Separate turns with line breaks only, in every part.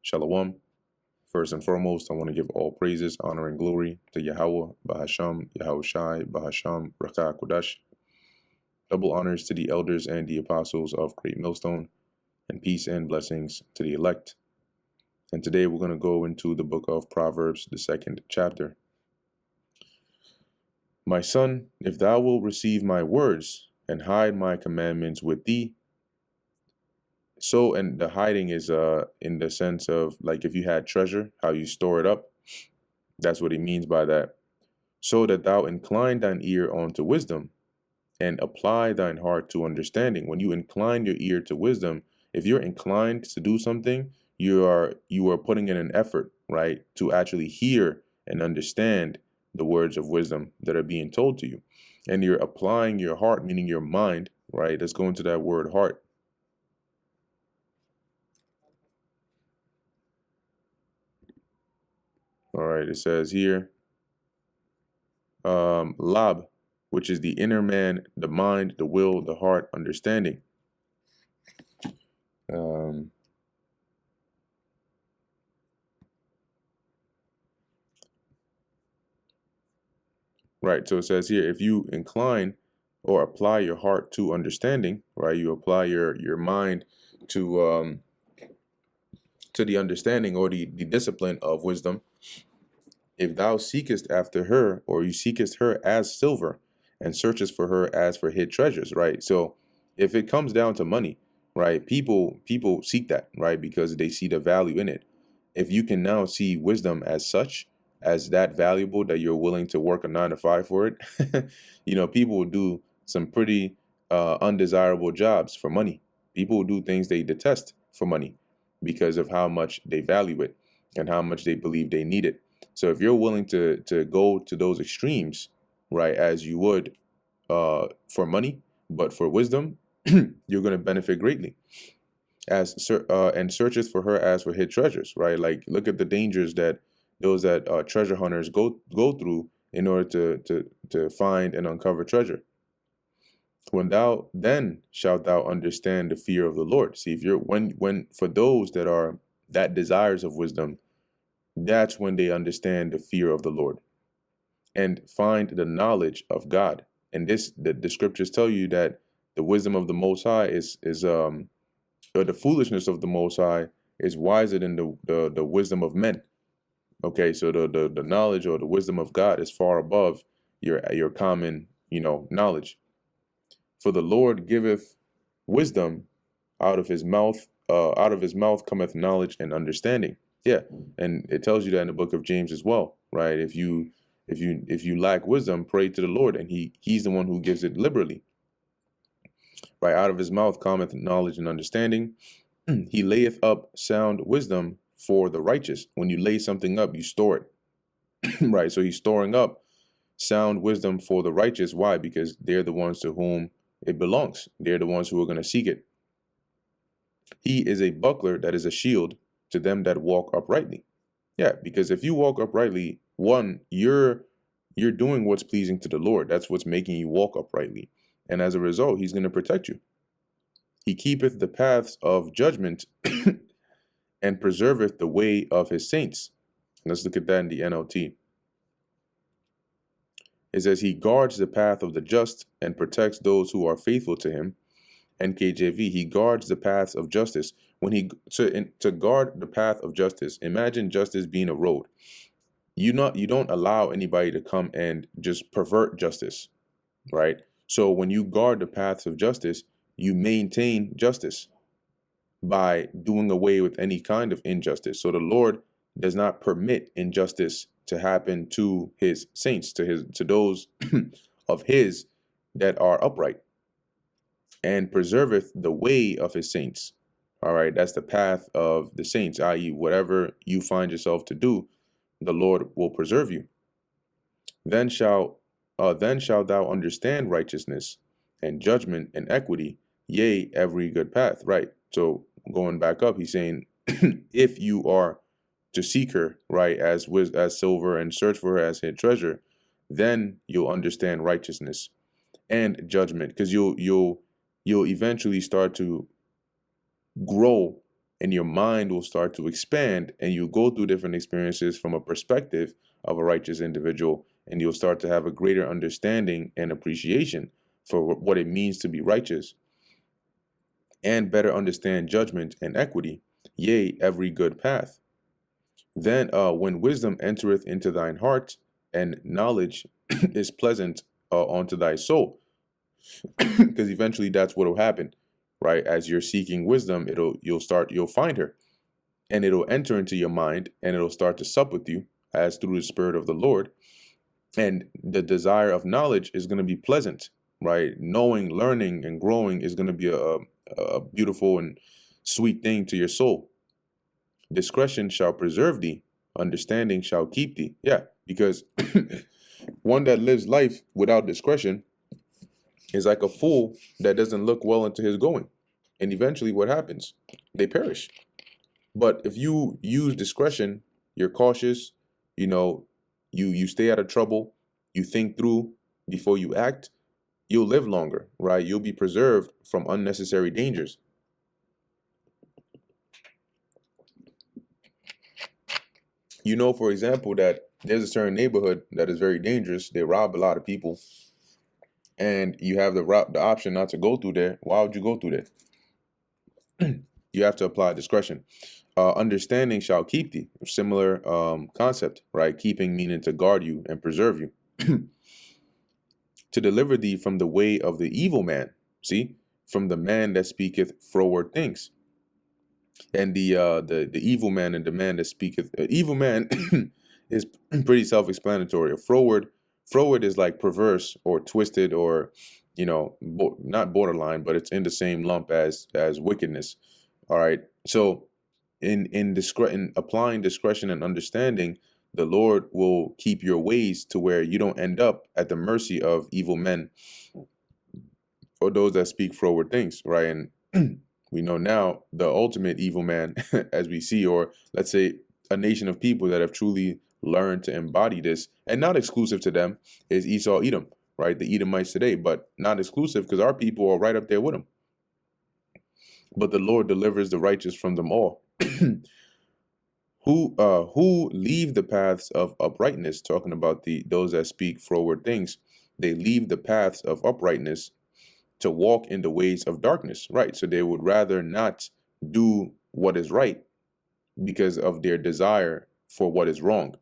Shalom. First and foremost, I want to give all praises, honor, and glory to Yahweh, Bahasham, Yahushai, Bahasham, Rakah Kodash. Double honors to the elders and the apostles of Great Millstone, and peace and blessings to the elect. And today we're going to go into the book of Proverbs, the second chapter. My son, if thou wilt receive my words and hide my commandments with thee. So, and the hiding is in the sense of like if you had treasure, how you store it up. That's what he means by that. So that thou incline thine ear unto wisdom and apply thine heart to understanding. When you incline your ear to wisdom, if you're inclined to do something, you are putting in an effort, right, to actually hear and understand the words of wisdom that are being told to you. And you're applying your heart, meaning your mind, right? Let's go into that word heart. All right, it says here, lab, which is the inner man, the mind, the will, the heart, understanding. Right, so it says here, if you incline or apply your heart to understanding, right, you apply your mind to the understanding or the discipline of wisdom. If thou seekest after her, or you seekest her as silver, and searchest for her as for hid treasures, right? So if it comes down to money, right, people seek that, right, because they see the value in it. If you can now see wisdom as such, as that valuable that you're willing to work a 9 to 5 for it, people will do some pretty undesirable jobs for money. People will do things they detest for money because of how much they value it and how much they believe they need it. So if you're willing to go to those extremes, right, as you would for money, but for wisdom, you're going to benefit greatly. And searches for her as for hid treasures, right? Like look at the dangers that those that treasure hunters go through in order to find and uncover treasure. When thou then shalt thou understand the fear of the Lord. See, if you're when for those that are that desires of wisdom, that's when they understand the fear of the Lord and find the knowledge of God. And the scriptures tell you that the wisdom of the Most High or the foolishness of the Most High is wiser than the wisdom of men. Okay, so the knowledge or the wisdom of God is far above your common knowledge. For the Lord giveth wisdom, out of his mouth cometh knowledge and understanding. Yeah, and it tells you that in the book of James as well, right? If you lack wisdom, pray to the Lord, and he's the one who gives it liberally. Right, out of his mouth cometh knowledge and understanding. He layeth up sound wisdom for the righteous. When you lay something up, you store it. Right, so he's storing up sound wisdom for the righteous. Why? Because they're the ones to whom it belongs. They're the ones who are going to seek it. He is a buckler, that is a shield, to them that walk uprightly. Yeah, because if you walk uprightly, one, you're doing what's pleasing to the Lord. That's what's making you walk uprightly. And as a result, he's going to protect you. He keepeth the paths of judgment and preserveth the way of his saints. Let's look at that in the NLT. It says, he guards the path of the just and protects those who are faithful to him. NKJV, he guards the paths of justice. To guard the path of justice, imagine justice being a road. You don't allow anybody to come and just pervert justice, right? So when you guard the paths of justice, you maintain justice by doing away with any kind of injustice. So the Lord does not permit injustice to happen to his saints, to those of his that are upright, and preserveth the way of his saints. All right, that's the path of the saints, i.e., whatever you find yourself to do, the Lord will preserve you. Then shalt thou understand righteousness and judgment and equity, yea, every good path. Right. So going back up, he's saying, if you are to seek her, right, as silver and search for her as hid treasure, then you'll understand righteousness and judgment, because you'll eventually start to grow and your mind will start to expand, and you go through different experiences from a perspective of a righteous individual, and you'll start to have a greater understanding and appreciation for what it means to be righteous, and better understand judgment and equity, yea, every good path. Then when wisdom entereth into thine heart, and knowledge is pleasant unto thy soul, because eventually that's what will happen, right? As you're seeking wisdom, you'll find her, and it'll enter into your mind, and it'll start to sup with you as through the Spirit of the Lord. And the desire of knowledge is going to be pleasant, right? Knowing, learning, and growing is going to be a beautiful and sweet thing to your soul. Discretion shall preserve thee, understanding shall keep thee. Yeah, because one that lives life without discretion is like a fool that doesn't look well into his going. And eventually what happens? They perish. But if you use discretion, you're cautious, you know, you stay out of trouble, you think through before you act, you'll live longer, right? You'll be preserved from unnecessary dangers. You know, for example, that there's a certain neighborhood that is very dangerous. They rob a lot of people, and you have the option not to go through there. Why would you go through there? You have to apply discretion. Understanding shall keep thee. Similar concept, right? Keeping meaning to guard you and preserve you. To deliver thee from the way of the evil man. See, from the man that speaketh froward things. And the evil man and the man that speaketh, evil man is pretty self-explanatory. A froward is like perverse or twisted, or not borderline, but it's in the same lump as wickedness. All right. So in applying discretion and understanding, the Lord will keep your ways to where you don't end up at the mercy of evil men or those that speak froward things, right? And we know now the ultimate evil man, as we see, or let's say a nation of people that have truly learned to embody this, and not exclusive to them, is Esau, Edom, right? The Edomites today, but not exclusive, because our people are right up there with them. But the Lord delivers the righteous from them all. Who leave the paths of uprightness, talking about those that speak froward things. They leave the paths of uprightness to walk in the ways of darkness, right? So they would rather not do what is right because of their desire for what is wrong.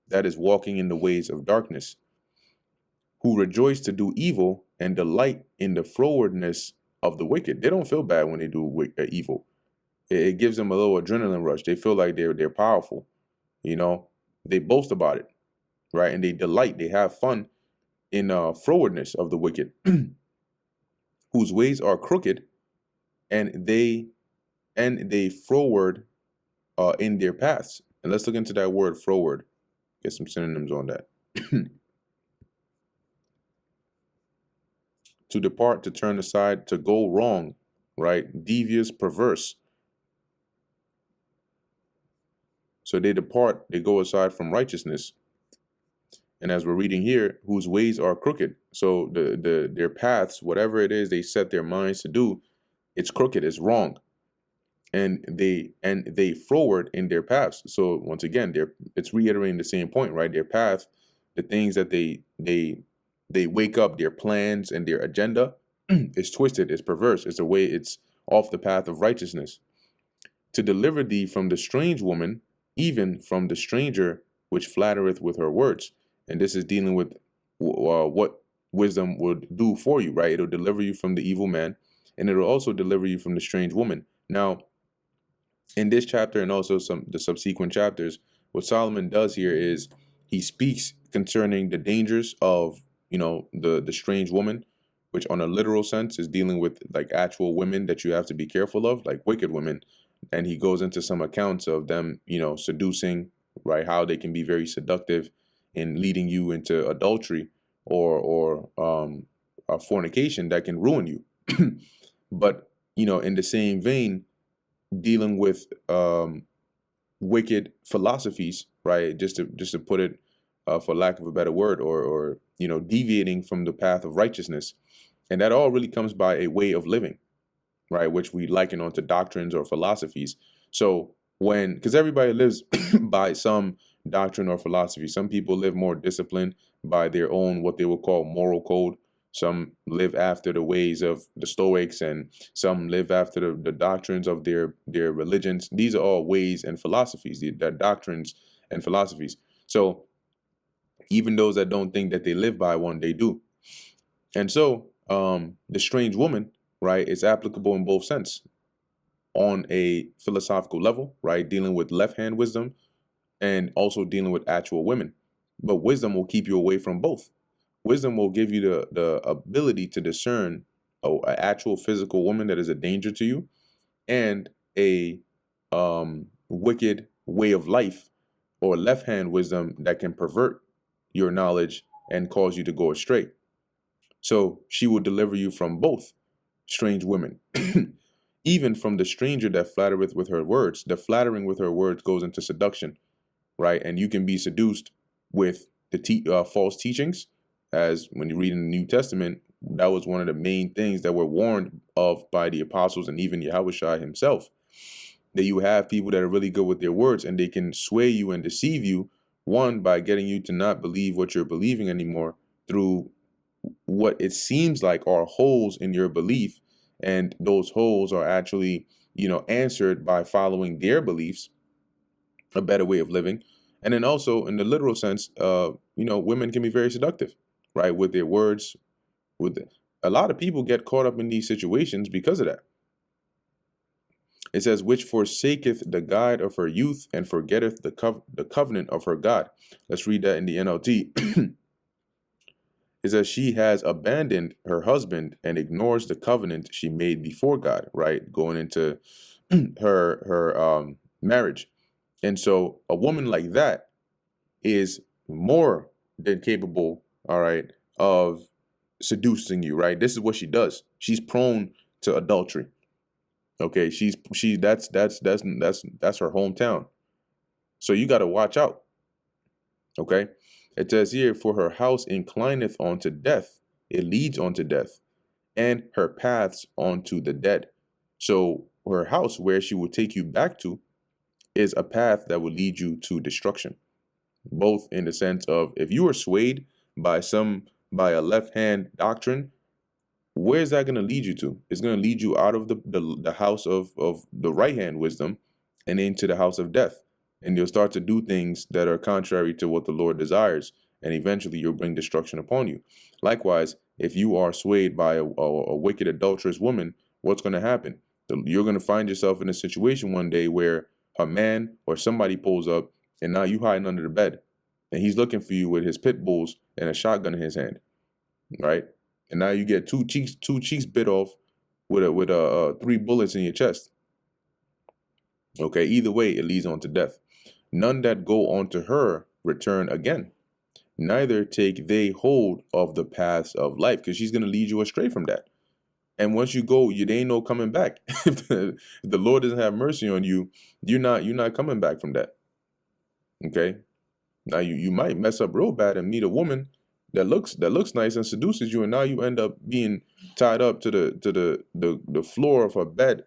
That is walking in the ways of darkness. Who rejoice to do evil and delight in the frowardness of the wicked. They don't feel bad when they do evil. It gives them a little adrenaline rush. They feel like they're powerful. They boast about it, right? And they delight. They have fun in frowardness of the wicked, whose ways are crooked, and they froward in their paths. And let's look into that word froward. Get some synonyms on that. To depart, to turn aside, to go wrong, right? Devious, perverse. So they depart, they go aside from righteousness. And as we're reading here, whose ways are crooked. So their paths, whatever it is they set their minds to do, it's crooked, it's wrong. And they froward in their paths. So once again, it's reiterating the same point, right? Their path, the things that they wake up, their plans and their agenda is twisted, it's perverse, it's off the path of righteousness. To deliver thee from the strange woman, even from the stranger which flattereth with her words. And this is dealing with what wisdom would do for you, right? It'll deliver you from the evil man, and it'll also deliver you from the strange woman. Now, in this chapter and also the subsequent chapters, what Solomon does here is he speaks concerning the dangers of the strange woman, which on a literal sense is dealing with like actual women that you have to be careful of, like wicked women. And he goes into some accounts of them, seducing, right? How they can be very seductive in leading you into adultery or a fornication that can ruin you. But, in the same vein, dealing with wicked philosophies, right? Just to put it, for lack of a better word, or deviating from the path of righteousness. And that all really comes by a way of living, right? Which we liken onto doctrines or philosophies. So because everybody lives by some doctrine or philosophy. Some people live more disciplined by their own, what they will call moral code. Some live after the ways of the Stoics, and some live after the doctrines of their religions. These are all ways and philosophies, the doctrines and philosophies. So even those that don't think that they live by one, they do. And so the strange woman, right, is applicable in both sense. On a philosophical level, right, dealing with left hand wisdom and also dealing with actual women. But wisdom will keep you away from both. Wisdom will give you the ability to discern an actual physical woman that is a danger to you, and a wicked way of life, or left hand wisdom that can pervert your knowledge and cause you to go astray. So she will deliver you from both strange women. Even from the stranger that flattereth with her words. The flattering with her words goes into seduction, right? And you can be seduced with the false teachings, as when you read in the New Testament, that was one of the main things that were warned of by the apostles and even Yahushua himself, that you have people that are really good with their words, and they can sway you and deceive you, one, by getting you to not believe what you're believing anymore through what it seems like are holes in your belief, and those holes are actually, answered by following their beliefs, a better way of living. And then also in the literal sense, women can be very seductive, right, with their words. A lot of people get caught up in these situations because of that. It says, which forsaketh the guide of her youth, and forgetteth the covenant of her God. Let's read that in the NLT. Is that she has abandoned her husband and ignores the covenant she made before God, right? Going into her marriage. And so a woman like that is more than capable, all right, of seducing you, right? This is what she does. She's prone to adultery. Okay, that's her hometown. So you got to watch out. Okay? It says here, for her house inclineth unto death, it leads unto death, and her paths unto the dead. So her house, where she will take you back to, is a path that will lead you to destruction. Both in the sense of, if you are swayed by a left hand doctrine, where's that going to lead you to? It's going to lead you out of the house of the right hand wisdom and into the house of death. And you'll start to do things that are contrary to what the Lord desires, and eventually you'll bring destruction upon you. Likewise, if you are swayed by a wicked adulterous woman, what's going to happen? You're going to find yourself in a situation one day where a man or somebody pulls up, and now you hiding under the bed, and he's looking for you with his pit bulls and a shotgun in his hand, right? And now you get two cheeks bit off with 3 bullets in your chest. Okay, either way, it leads on to death. None that go unto her return again, neither take they hold of the paths of life, because she's going to lead you astray from that. And once you go, there ain't no coming back. If the Lord doesn't have mercy on you, you're not coming back from that. Okay, now you might mess up real bad and meet a woman that looks nice and seduces you, and now you end up being tied up to the floor of her bed,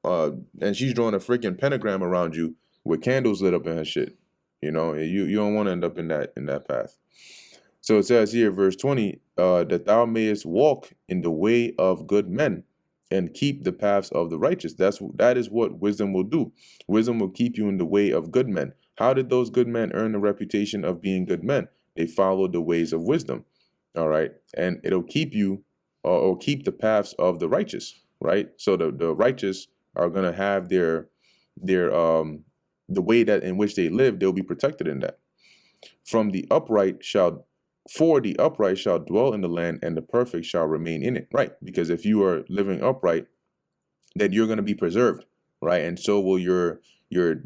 and she's drawing a freaking pentagram around you with candles lit up in her shit. You don't want to end up in that path. So it says here, verse 20, that thou mayest walk in the way of good men and keep the paths of the righteous. That is what wisdom will do. Wisdom will keep you in the way of good men. How did those good men earn the reputation of being good men? They followed the ways of wisdom. All right. And it'll keep you, or keep the paths of the righteous, right? So the righteous are going to have their the way that in which they live, they'll be protected in that. For the upright shall dwell in the land, and the perfect shall remain in it. Right. Because if you are living upright, then you're going to be preserved, right? And so will your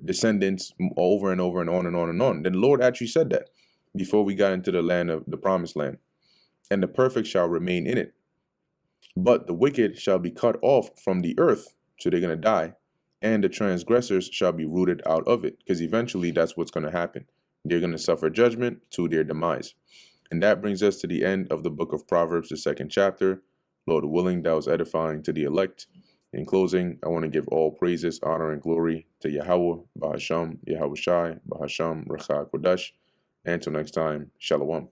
descendants, over and over and on and on and on. Then the Lord actually said that before we got into the land of the promised land. And the perfect shall remain in it. But the wicked shall be cut off from the earth, so they're going to die. And the transgressors shall be rooted out of it, because eventually that's what's going to happen. They're going to suffer judgment to their demise. And that brings us to the end of the book of Proverbs, the 2nd chapter. Lord willing, that was edifying to the elect. In closing, I want to give all praises, honor, and glory to Yahweh, Bahasham, Yahweh Shai, Bahasham, Rachak Kodash. And until next time, Shalom.